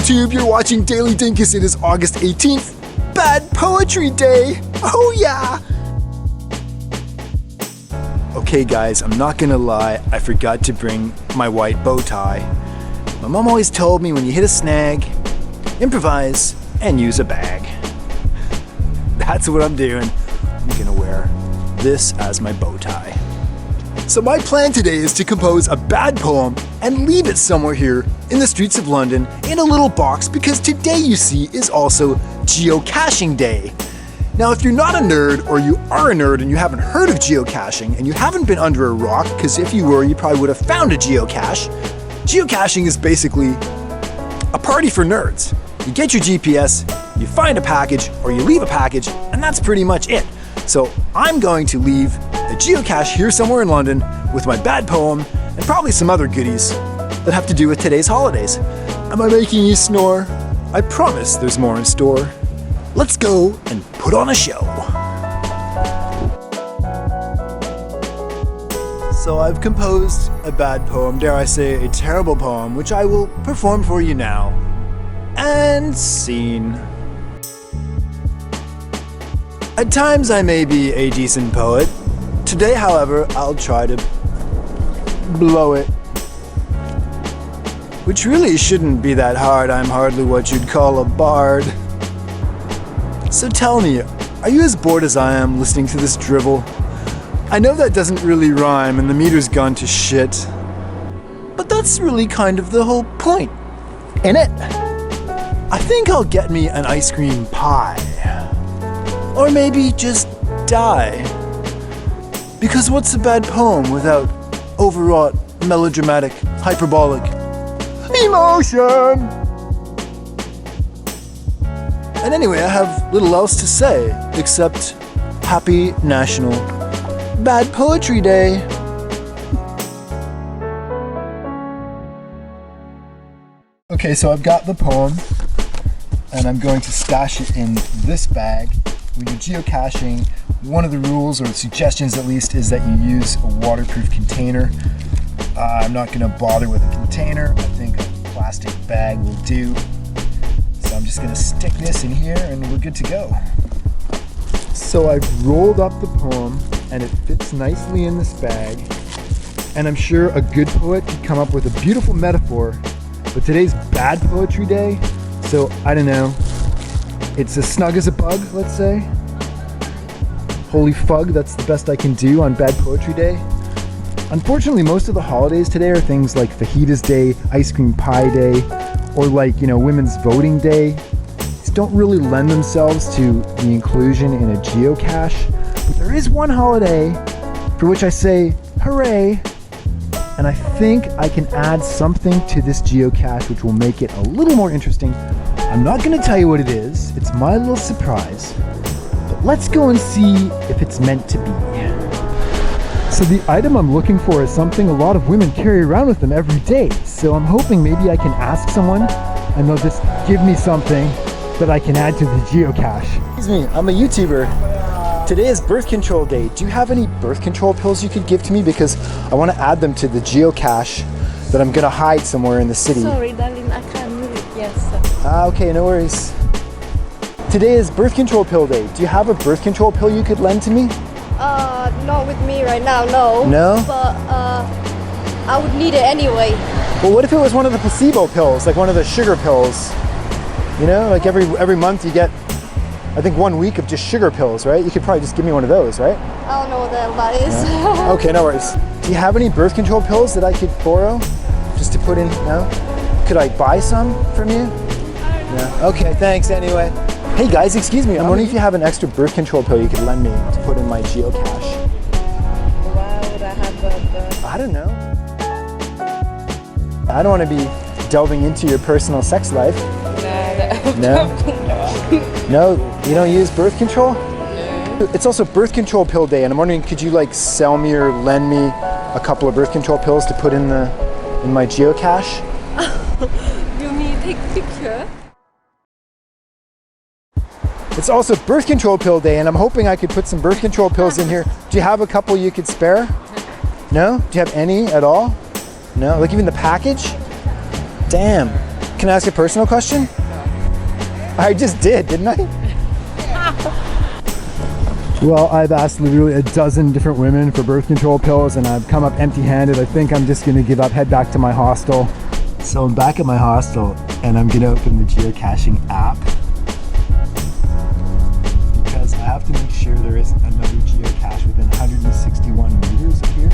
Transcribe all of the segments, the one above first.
YouTube, you're watching Daily Dinkus. It is August 18th, Bad Poetry Day. Oh yeah! Okay guys, I'm not gonna lie, I forgot to bring my white bow tie. My mom always told me when you hit a snag, improvise and use a bag. That's what I'm doing. I'm gonna wear this as my bow tie. So my plan today is to compose a bad poem and leave it somewhere here in the streets of London in a little box, because today, you see, is also Geocaching Day. Now, if you're not a nerd, or you are a nerd and you haven't heard of geocaching and you haven't been under a rock, because if you were, you probably would have found a geocache. Geocaching is basically a party for nerds. You get your GPS, you find a package, or you leave a package, and that's pretty much it. So I'm going to leave a geocache here somewhere in London with my bad poem and probably some other goodies that have to do with today's holidays. Am I making you snore? I promise there's more in store. Let's go and put on a show. So I've composed a bad poem, dare I say a terrible poem, which I will perform for you now. And scene. At times I may be a decent poet. Today, however, I'll try to blow it. Which really shouldn't be that hard. I'm hardly what you'd call a bard. So tell me, are you as bored as I am listening to this drivel? I know that doesn't really rhyme and the meter's gone to shit. But that's really kind of the whole point, innit? I think I'll get me an ice cream pie. Or maybe just die. Because what's a bad poem without overwrought, melodramatic, hyperbolic emotion? And anyway, I have little else to say except Happy National Bad Poetry Day. Okay, so I've got the poem and I'm going to stash it in this bag. When you're geocaching, one of the rules, or suggestions at least, is that you use a waterproof container. I'm not going to bother with a container. I think a plastic bag will do. So I'm just going to stick this in here and we're good to go. So I've rolled up the poem and it fits nicely in this bag. And I'm sure a good poet could come up with a beautiful metaphor. But today's Bad Poetry Day, so I don't know. It's as snug as a bug, let's say. Holy fug, that's the best I can do on Bad Poetry Day. Unfortunately, most of the holidays today are things like Fajitas Day, Ice Cream Pie Day, or like, Women's Voting Day. These don't really lend themselves to the inclusion in a geocache. But there is one holiday for which I say, hooray! And I think I can add something to this geocache which will make it a little more interesting. I'm not going to tell you what it is. It's my little surprise. But let's go and see if it's meant to be. So the item I'm looking for is something a lot of women carry around with them every day. So I'm hoping maybe I can ask someone and they'll just give me something that I can add to the geocache. Excuse me, I'm a YouTuber. Today is birth control day. Do you have any birth control pills you could give to me? Because I want to add them to the geocache that I'm going to hide somewhere in the city. Sorry, darling, I can't do it. Yes. Okay, no worries. Today is birth control pill day. Do you have a birth control pill you could lend to me? Not with me right now, no. No? But, I would need it anyway. Well, what if it was one of the placebo pills, like one of the sugar pills? Like every month you get, I think, 1 week of just sugar pills, right? You could probably just give me one of those, right? I don't know what the hell that is. Yeah. Okay, no worries. Do you have any birth control pills that I could borrow just to put in? No? Could I buy some from you? Yeah. Okay, thanks anyway. Hey guys, excuse me. I'm wondering if you have an extra birth control pill you could lend me to put in my geocache. Why would I have a... I don't know. I don't want to be delving into your personal sex life. No? No? You don't use birth control? No. It's also birth control pill day, and I'm wondering, could you sell me or lend me a couple of birth control pills to put in my geocache? You mean take a picture? It's also birth control pill day, and I'm hoping I could put some birth control pills in here. Do you have a couple you could spare? No? Do you have any at all? No? Like even the package? Damn. can I ask a personal question? I just did, didn't I? Well, I've asked literally a dozen different women for birth control pills and I've come up empty-handed. I think I'm just gonna give up, head back to my hostel. So I'm back at my hostel and I'm gonna open the geocaching app because I have to make sure there isn't another geocache within 161 meters of here.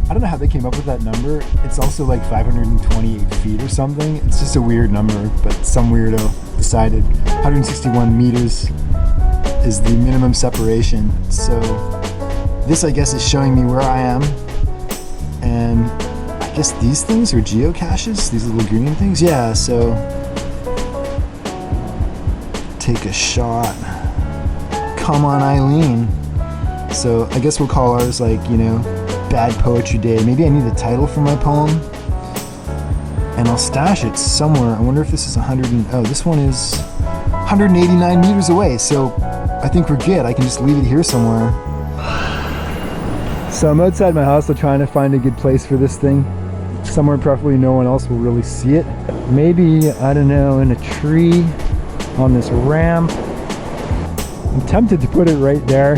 I don't know how they came up with that number. It's also like 528 feet or something. It's just a weird number, but some weirdo decided 161 meters is the minimum separation. So this, I guess, is showing me where I am. And I guess these things are geocaches, these little green things. Yeah, so take a shot. Come on, Eileen. So I guess we'll call ours like, you know, Bad Poetry Day. Maybe I need a title for my poem. And I'll stash it somewhere. I wonder if this is 100 and, oh, this one is 189 meters away. So I think we're good. I can just leave it here somewhere. So I'm outside my house, trying to find a good place for this thing. Somewhere preferably no one else will really see it. Maybe, I don't know, in a tree on this ramp. I'm tempted to put it right there.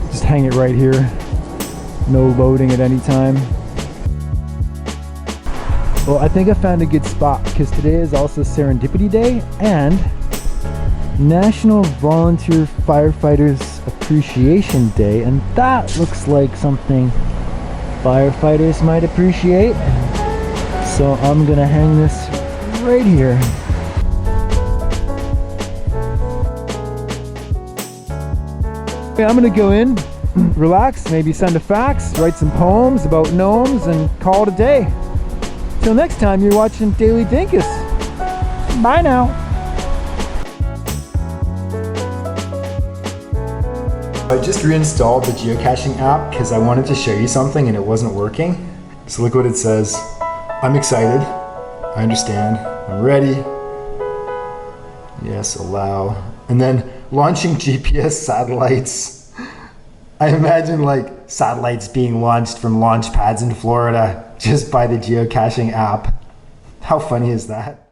Just hang it right here. No loading at any time. Well, I think I found a good spot because today is also Serendipity Day and National Volunteer Firefighters Appreciation Day, and that looks like something firefighters might appreciate. So I'm gonna hang this right here. Okay, I'm gonna go in, relax, maybe send a fax, write some poems about gnomes, and call it a day. Till next time, you're watching Daily Dinkus. Bye now. I just reinstalled the geocaching app because I wanted to show you something and it wasn't working. So look what it says. I'm excited. I understand. I'm ready. Yes, allow. And then launching GPS satellites. I imagine like satellites being launched from launch pads in Florida just by the geocaching app. How funny is that?